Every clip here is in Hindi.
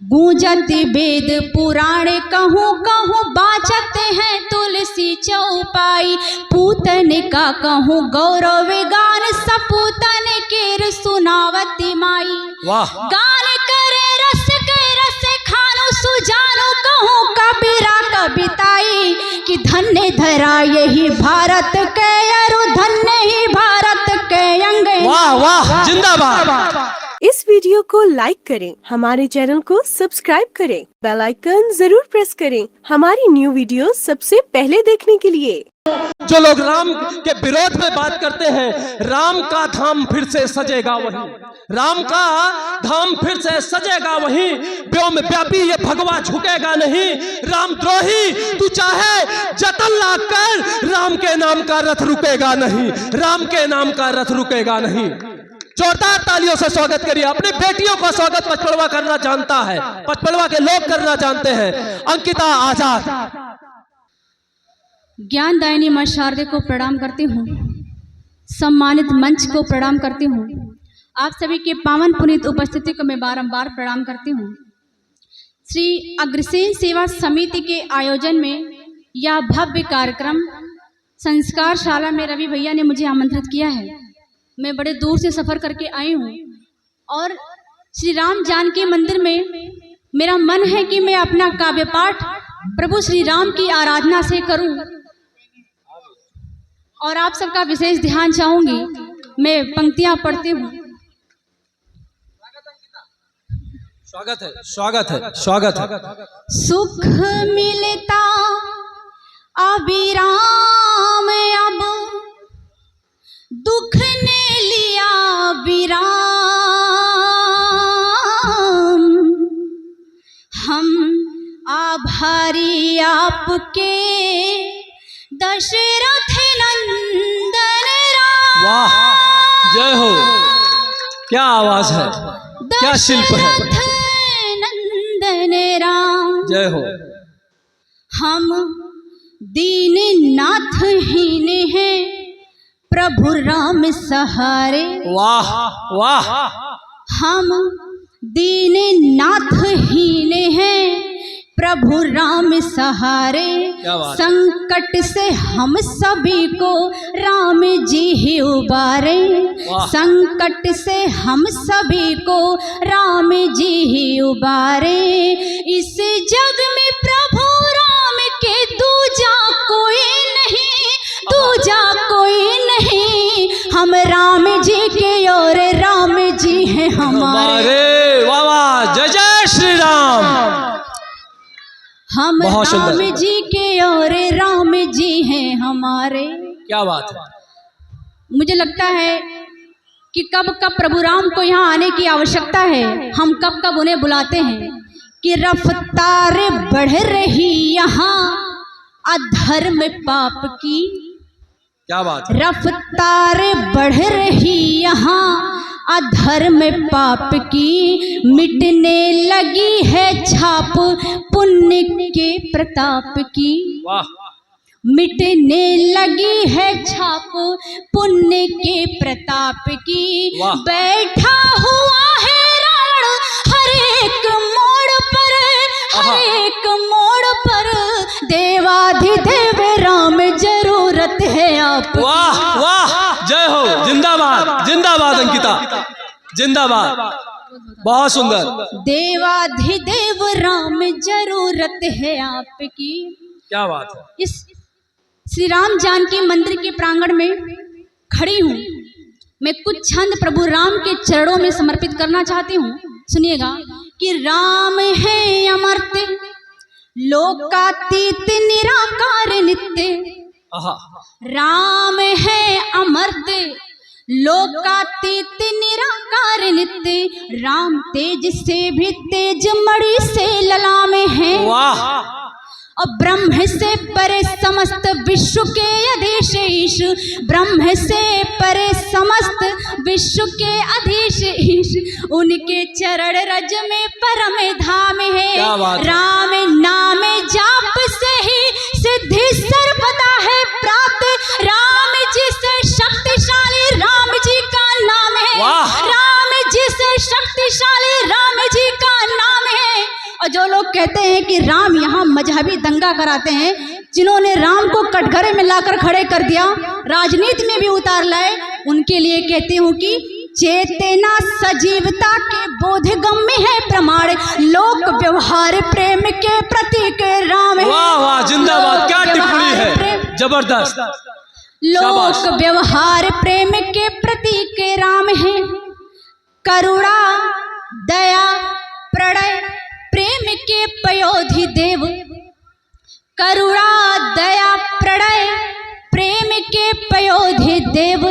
गूंजत वेद पुराण कहूँ कहूँ बाजत हैं तुलसी चौपाई। पूतन का कहूँ गौरव गान सपूतन के सुनावती माई। वाह गान करे रस के रस खानो सुजानो कहूँ कबीरा कविताई कि धन्य धरा यही भारत के अरु धन्य ही भारत के अंग। वाह वाह जिंदाबाद। इस वीडियो को लाइक करें, हमारे चैनल को सब्सक्राइब करें, बेल आइकन जरूर प्रेस करें हमारी न्यू वीडियो सबसे पहले देखने के लिए। जो लोग राम के विरोध में बात करते हैं, राम का धाम फिर से सजेगा वहीं, राम का धाम फिर से सजेगा वहीं, व्योम व्यापी ये भगवा झुकेगा नहीं। रामद्रोही तू चाहे जतन ला कर, राम के नाम का रथ रुकेगा नहीं, राम के नाम का रथ रुकेगा नहीं। जोरदार तालियों से स्वागत करिए। अपनी बेटियों का स्वागत पचपड़वा करना जानता है, पचपड़वा के लोग करना जानते हैं। अंकिता आजाद। ज्ञानदायिनी मां शारदे को प्रणाम करती हूँ, सम्मानित मंच को प्रणाम करती हूँ, आप सभी के पावन पुनीत उपस्थिति को मैं बारंबार प्रणाम करती हूँ। श्री अग्रसेन सेवा समिति के आयोजन में यह भव्य कार्यक्रम संस्कार शाला में रवि भैया ने मुझे आमंत्रित किया है। मैं बड़े दूर से सफ़र करके आई हूँ और श्री राम जानकी मंदिर में मेरा मन है कि मैं अपना काव्य पाठ प्रभु श्री राम की आराधना से करूं और आप सबका विशेष ध्यान चाहूंगी। मैं पंक्तियां पढ़ती हूँ। स्वागत है, स्वागत है, स्वागत है। सुख मिलता अविराम अब दुख ने लिया विराम, हम आभारी आपके दशरथ नंदन राम। वाह जय हो, क्या आवाज है, क्या शिल्प है। नंदन राम जय हो। हम दीननाथ हीन हैं प्रभु राम सहारे। वाह वाह। हम दीननाथ हीन हैं प्रभु राम सहारे। संकट से हम सभी को राम जी ही उबारे। संकट से हम सभी को राम जी ही उबारे। इस जग में प्रभु राम के दूजा कोई नहीं, दूजा कोई नहीं। हम राम जी के और राम जी हैं हमारे। वाह वाह, जय जय श्री राम। हम राम जी के और राम जी हैं हमारे। क्या बात है। मुझे लगता है कि कब कब प्रभु राम को यहाँ आने की आवश्यकता है, हम कब कब उन्हें बुलाते हैं कि रफ्तार बढ़ रही यहाँ अधर्म पाप की। क्या बात है। रफ्तार बढ़ रही यहाँ अधर्म पाप की, मिटने लगी है छाप पुण्य के प्रताप की। वाह। मिटने लगी है छाप पुण्य के प्रताप की। बैठा हुआ है रावण हर एक मोड़ पर, हर एक मोड़ पर। देवाधिदेव राम जरूरत है आप। वाह वाह, जय हो, जिंदाबाद जिंदाबाद अंकिता, जिंदाबाद। बहुत सुंदर। देवाधिदेव राम जरूरत है आपकी। क्या बात है। इस श्री राम जानकी मंदिर के प्रांगण में खड़ी हूँ। मैं कुछ छंद प्रभु राम के चरणों में समर्पित करना चाहती हूँ। सुनिएगा कि राम है अमर्त्य लोकातीत निराकार नित्य। राम है अमर्त्य लोकातीत निराकार नित्य। राम तेज से भी तेज मणि से लला में है। वाह। और ब्रह्म से परे समस्त विश्व के अधीश ईश। ब्रह्म से परे समस्त विश्व के अधीश ईश। उनके चरण रज में परम धाम है। राम नाम जाप से ही सिद्धि सर्वदा है प्राप्त। राम जी से शक्तिशाली राम जी का नाम है। राम जी से शक्तिशाली राम जी का नाम है। जो लोग कहते हैं कि राम यहाँ मजहबी दंगा कराते हैं, जिन्होंने राम को कटघरे में लाकर खड़े कर दिया, राजनीति में भी उतार लाए, उनके लिए कहती हूँ कि चेतना सजीवता के बोधगम में है प्रमाण, लोक व्यवहार प्रेम के प्रतीक राम है। वाह वाह, जिंदाबाद, क्या टिप्पणी है, जबरदस्त। लोक व्यवहार प्रेम के प्रतीक राम है, करुणा दया प्रणय प्रेम के पयोधि देव, करुणा दया प्रणय प्रेम के पयोधि देव,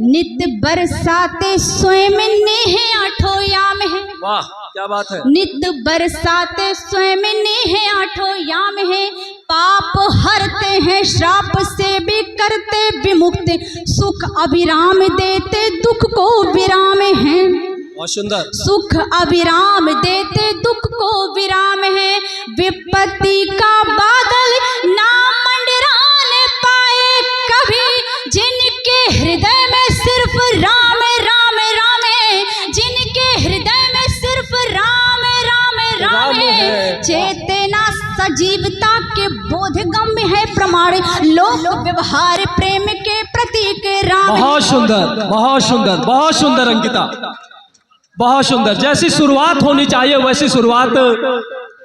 नित्य बरसाते स्वयं नेह आठों याम है। वाह क्या बात है। नित्य बरसाते स्वयं नेह आठों याम है, पाप हरते हैं श्राप से भी करते विमुक्त, सुख अभिराम देते दुख को विराम है। बहुत सुंदर। सुख अभिराम देते दुख को विराम है, विपत्ति का बादल ना मंडराने पाए कभी, जिनके हृदय में सिर्फ राम राम राम है, जिनके हृदय में सिर्फ राम राम राम है, चेतना सजीवता के बोधगम है प्रमाण, लोक व्यवहार प्रेम के प्रतीक राम। बहुत सुंदर, बहुत सुंदर, बहुत सुंदर अंकिता, बहुत सुंदर। जैसी शुरुआत होनी चाहिए वैसी शुरुआत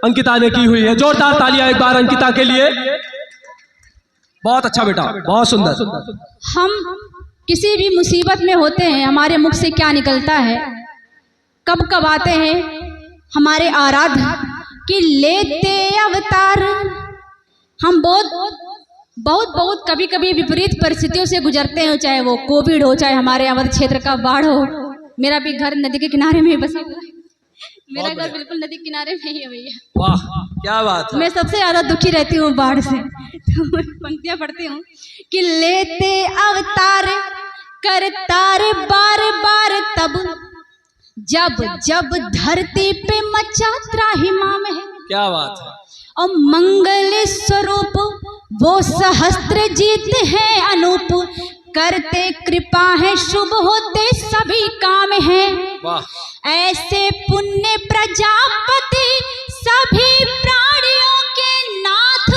अंकिता ने की हुई है। जोरदार तालियां एक बार अंकिता के लिए। बहुत अच्छा बेटा, बहुत सुंदर। हम किसी भी मुसीबत में होते हैं, हमारे मुख से क्या निकलता है, कब कब आते हैं हमारे आराध्य कि लेते अवतार। हम बहुत कभी कभी विपरीत परिस्थितियों से गुजरते हैं, चाहे वो कोविड हो, चाहे हमारे अवध क्षेत्र का बाढ़ हो। मेरा भी घर नदी के किनारे में ही बसा हुआ है, मेरा घर बिल्कुल नदी के किनारे में ही है भैया। वाह क्या बात है। मैं सबसे ज्यादा दुखी रहती हूँ बाढ़ से। तो पंक्तियां पढ़ती हूँ कि लेते अवतार करतार बार बार तब, जब जब धरती पे मचा त्राहिमाम है। क्या बात है। और मंगल स्वरूप वो सहस्त्र जीत है अनूप, करते कृपा है शुभ होते सभी काम है। वाह। ऐसे पुण्य प्रजापति सभी प्राणियों के नाथ,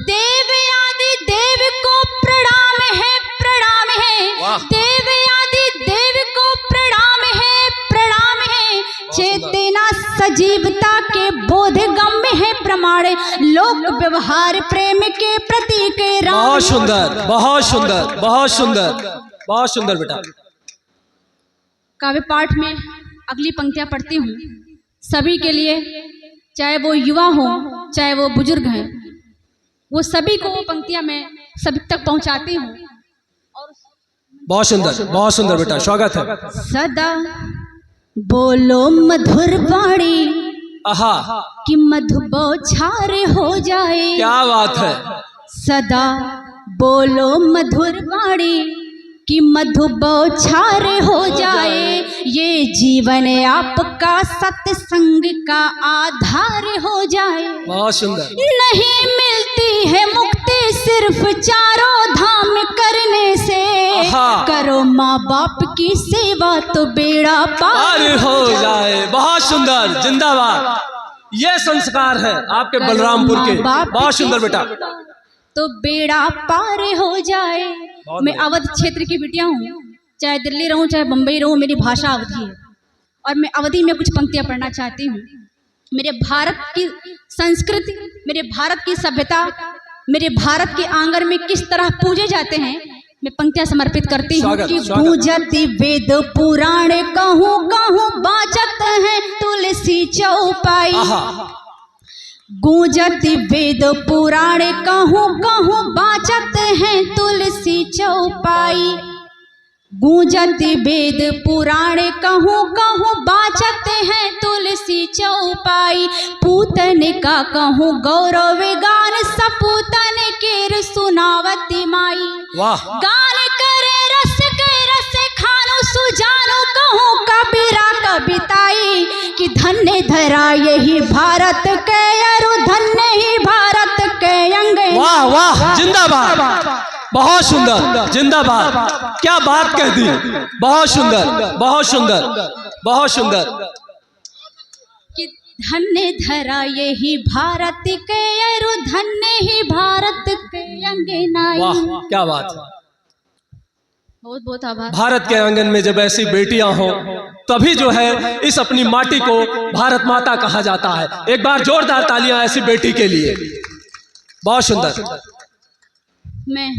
देव आदि देव को प्रणाम है, प्रणाम है। देव आदि देव को प्रणाम है, प्रणाम है। चेतना सजीवता के बोधगम है प्रमाण, लोक व्यवहार प्रेम के प्रतीक राम। बहुत सुंदर, बहुत सुंदर, बहुत सुंदर, बहुत सुंदर बेटा। काव्य पाठ में अगली पंक्तियां पढ़ती हूँ सभी के लिए, चाहे वो युवा हो चाहे वो बुजुर्ग हैं, वो सभी को वो पंक्तियां मैं सभी तक पहुंचाती हूँ। और बहुत सुंदर, बहुत सुंदर बेटा, स्वागत है। सदा बोलो मधुर वाणी आहा, कि मधु बौछार हो जाए। क्या बात है। सदा बोलो मधुर वाणी कि मधु बौछार हो जाए, ये जीवन आपका सत्संग का आधार हो जाए। बहुत सुंदर। नहीं मिलती है मुक्ति सिर्फ चारों धाम करने से, करो माँ बाप की सेवा तो बेड़ा पार हो जाए। बहुत सुंदर, जिंदाबाद। ये संस्कार है आपके बलरामपुर के। बहुत सुंदर बेटा। तो बेड़ा पार हो जाए। मैं अवध क्षेत्र की बिटिया हूँ, चाहे दिल्ली रहूँ चाहे बम्बई रहूँ, मेरी भाषा अवधी है और मैं अवधी में कुछ पंक्तियाँ पढ़ना चाहती हूँ। मेरे भारत की संस्कृति, मेरे भारत की सभ्यता, मेरे भारत के आंगन में किस तरह पूजे जाते हैं, मैं पंक्तियाँ समर्पित करती हूँ कि गूंजति वेद पुराण कहूँ कहूँ बाचत है तुलसी चौपाई। गूंजति वेद पुराण कहूँ कहूँ बाचत है तुलसी चौपाई। गूंजति वेद पुराण कहूँ कहूँ बाचत है तुलसी चौपाई। पूतन का कहूँ गौरव गान सपूतन केर सुनावती माई। गान करे रस के रस खानो सुजानो कहूँ कबीरा कविताई कि धन्य धरा यही भारत के अरु धन्य ही भारत के अंग। वाह वाह, जिंदाबाद। बहुत सुंदर, जिंदाबाद। क्या बात कह दी। बहुत सुंदर, बहुत सुंदर, बहुत सुंदर। कि धन्य धरा यही भारत के अरु धन्य ही भारत के अंगनाई। वाह क्या बात है। बहुत बहुत आभार। भारत के आंगन में जब ऐसी बेटियां हों तभी जो है इस अपनी माटी को भारत माता कहा जाता है। एक बार जोरदार तालियां ऐसी बेटी के लिए। बहुत सुंदर। मैं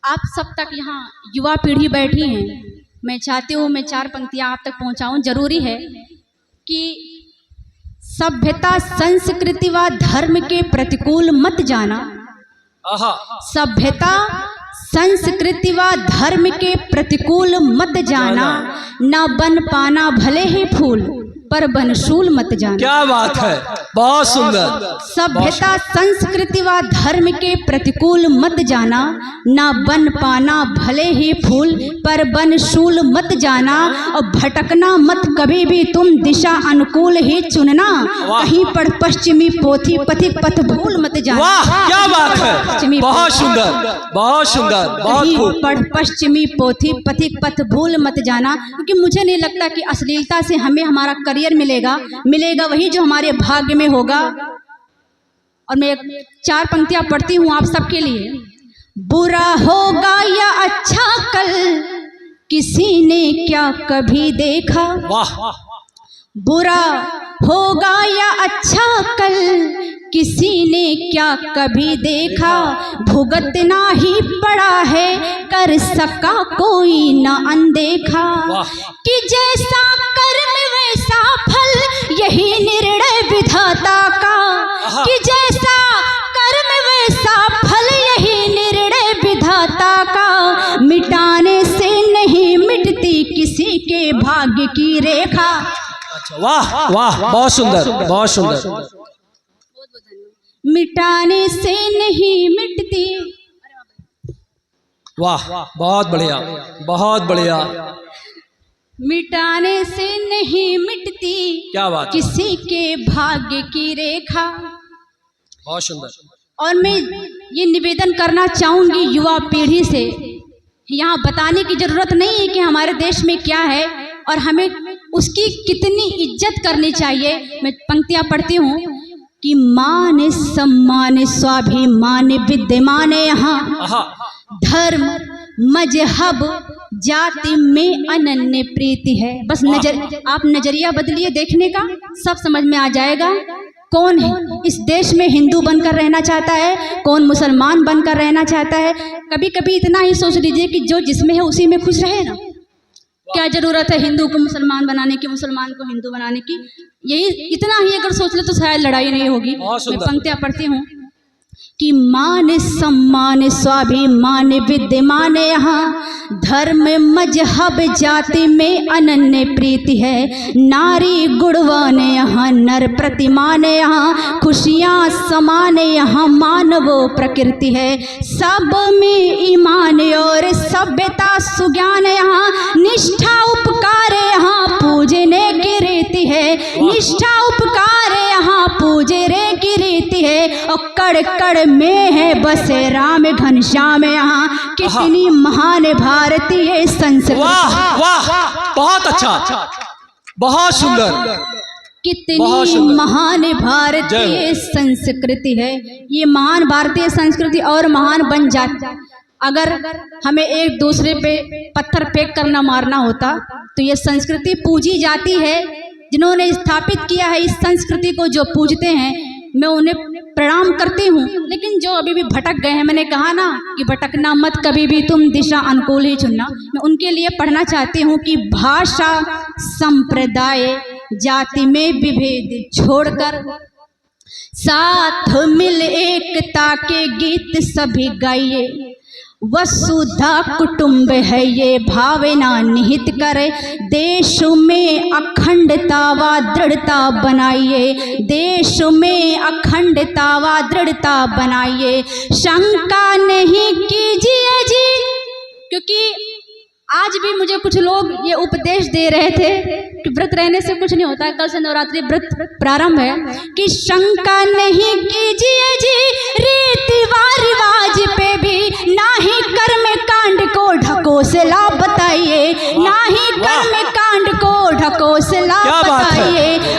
आप सब तक यहाँ युवा पीढ़ी बैठी हैं, मैं चाहती हूँ मैं 4 पंक्तियाँ आप तक पहुँचाऊँ। जरूरी है कि सभ्यता संस्कृति व धर्म के प्रतिकूल मत जाना। आहा। सभ्यता संस्कृति व धर्म के प्रतिकूल मत जाना, न बन पाना भले ही फूल पर बनशूल मत जाना। क्या बात है, बहुत सुंदर। सभ्यता संस्कृति व धर्म के प्रतिकूल मत जाना, ना बन पाना भले ही फूल पर बनशूल मत जाना। और भटकना मत कभी भी तुम, दिशा अनुकूल ही चुनना। कहीं पर पश्चिमी पोथी पथिक पथ भूल मत जाना। वाह क्या बात है, बहुत सुंदर, बहुत सुंदर, बहुत खूब। पढ़ पश्चिमी पोथी पथिक पथ भूल मत जाना, क्योंकि मुझे नहीं लगता कि अश्लीलता से हमें हमारा करियर मिलेगा वही जो हमारे भाग्य में होगा। और मैं 4 पंक्तियां पढ़ती हूँ आप सबके लिए। बुरा होगा या अच्छा कल किसी ने क्या कभी देखा। वाह। बुरा होगा या अच्छा कल किसी ने क्या कभी देखा। भुगतना ही पड़ा है कर सका कोई न अनदेखा। कि जैसा कर्म वैसा फल यही निर्णय विधाता का। कि जैसा कर्म वैसा फल यही निर्णय विधाता का। मिटाने से नहीं मिटती किसी के भाग्य की रेखा। अच्छा वाह वाह, बहुत सुंदर, बहुत सुंदर। मिटाने से नहीं मिटती। वाह बहुत बढ़िया, बहुत बढ़िया। मिटाने से नहीं मिटती क्या बात, किसी के भाग्य की रेखा। बहुत सुंदर। और मैं ये निवेदन करना चाहूंगी युवा पीढ़ी से, यहाँ बताने की जरूरत नहीं है कि हमारे देश में क्या है और हमें उसकी कितनी इज्जत करनी चाहिए। मैं पंक्तियां पढ़ती हूँ कि मान सम्मान स्वाभिमान विद्यमान यहाँ। धर्म मजहब जाति में अनन्य प्रीति है। बस आप नजरिया बदलिए देखने का, सब समझ में आ जाएगा कौन है इस देश में हिंदू बनकर रहना चाहता है, कौन मुसलमान बनकर रहना चाहता है। कभी कभी इतना ही सोच लीजिए कि जो जिसमें है उसी में खुश रहे ना। क्या जरूरत है हिंदू को मुसलमान बनाने की, मुसलमान को हिंदू बनाने की। यही इतना ही अगर सोच ले तो शायद लड़ाई नहीं होगी। मैं पंक्तियां पढ़ती हूँ कि मान सम्मान स्वाभिमान विद्यमान यहाँ। धर्म मजहब जाति में अनन्य प्रीति है। नारी गुणवान यहाँ, नर प्रतिमान यहाँ। खुशियाँ समान यहाँ, मानवो प्रकृति है। सब में ईमान और सभ्यता सुज्ञान यहाँ। निष्ठा उपकार यहाँ पूजने की रीति है। निष्ठा उपकार यहाँ पूजने की रीति है। और कड़ कड़ में है बसे राम घनश्याम यहाँ। कितनी महान भारतीय संस्कृति। वाह वाह, बहुत अच्छा, बहुत सुंदर। कितनी महान भारतीय संस्कृति है। ये महान भारतीय संस्कृति और महान बन जाती। अगर हमें एक दूसरे पे पत्थर फेंक कर न मारना होता तो ये संस्कृति पूजी जाती है। जिन्होंने स्थापित किया है इस संस्कृति को, जो पूजते हैं, मैं उन्हें प्रणाम करती हूँ। लेकिन जो अभी भी भटक गए हैं, मैंने कहा ना कि भटकना मत कभी भी तुम, दिशा अनुकूल ही चुनना। मैं उनके लिए पढ़ना चाहती हूँ कि भाषा संप्रदाय जाति में विभेद छोड़कर साथ मिल एकता के गीत सभी गाइए। वसुधा कुटुंब है ये भावना निहित करे। देश में अखंडता व दृढ़ता बनाइए। देश में अखंडता व दृढ़ता बनाइए। शंका नहीं कीजिए जी, क्योंकि आज भी मुझे कुछ लोग ये उपदेश दे रहे थे कि व्रत रहने से कुछ नहीं होता। कल से नवरात्रि व्रत प्रारंभ है। कि शंका नहीं कीजिए जी, रीति व रिवाज पे भी ना ही कर्म कांड को ढकोसला बताइए। ना ही कर्म कांड को ढकोसला बताइए।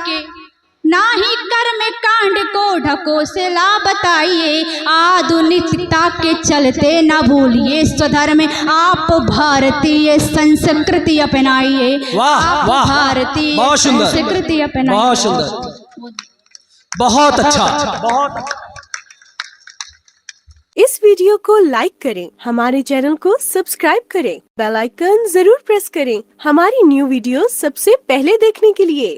के, ना ही कर्म कांड को ढको से ला बताइए। आधुनिकता के चलते ना भूलिए स्वधर्म, आप भारतीय संस्कृति अपनाइए। वाह आप वाह, भारतीय बहुत सुंदर, संस्कृति अपनाइए। बहुत सुंदर, बहुत अच्छा, बहुत। इस वीडियो को लाइक करें, हमारे चैनल को सब्सक्राइब करें, बेल आइकन जरूर प्रेस करें हमारी न्यू वीडियो सबसे पहले देखने के लिए।